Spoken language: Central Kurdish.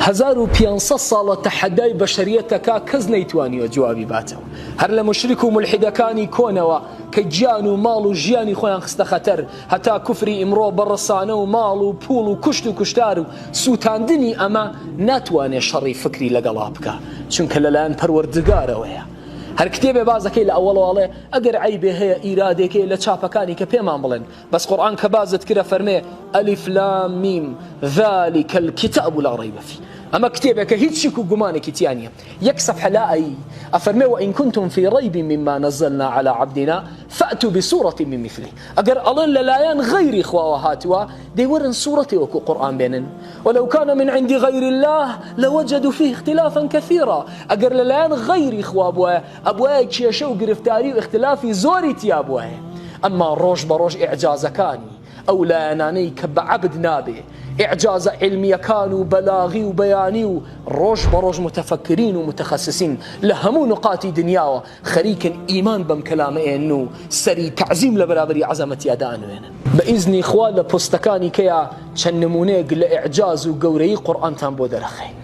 1500 ساڵە تەحەدای بەشەریەتەکە کەس نەیتوانیوە جوابی باتەوە. هەر لە مشرک و ملحیدەکانی کۆنەوە کە گیان و ماڵ و ژیانی خۆیان خستە خەتەر، هەتا کوفری ئیمڕۆ بەڕسانە و ماڵ و پوڵ و کوشت و کوشتار و سووتاندنی ئەمە ناتوانێت شەڕی فکری لەگەڵا بکە، چونکە لەلایەن پەروەردگارەوەیە. هەر کتێبێ بازەکەی لە ئەوڵواڵێ ئەگەر عیبێ هەیە ئیرادێکی لە چاپەکانی کە پێمان بڵێن، بەس قورئان کە بازت کرە فەرمێ ئەلیف لام میم ذالک الکتاب لا ڕیب فیه. ئەمە کتێبێکە هیچ شک و گومانێکی تیا نییە. یەک سەفحە لا ئەی ئەفەرمێ وئین کنتم فی ڕیب مما نزلنا على عبدنا فأتوا بسورة من مثله. ئەگەر ئەڵێن لەلایەن غەیری خواوە هاتووە، دەیوەرن سوورەتی وەکو قورئان بێنن. ولو كان من عند غير الله لوجدوا فيه اختلافا كثيرا. ئەگەر لەلایەن غەیری خوا بووە، ئەبوایە کێشە و گرفتاری و اختلافی زۆری تیا بووە. ئەمما ڕۆژ بە ڕۆژ ئیعجازەکانی ئەو لایەنانەی کە بە عەبد نابێ، إعجاز علميكان وبلاغي وبياني وروج بروج متفكرين ومتخصصين لهمو نقاط دنيا خريك إيمان بم كلام إنه سري تعزيم لبرابري عزمة يدان وين بإذن إخوان لبستكاني كيا شنمونيق لإعجاز وقوري قرآن تنبو درخي.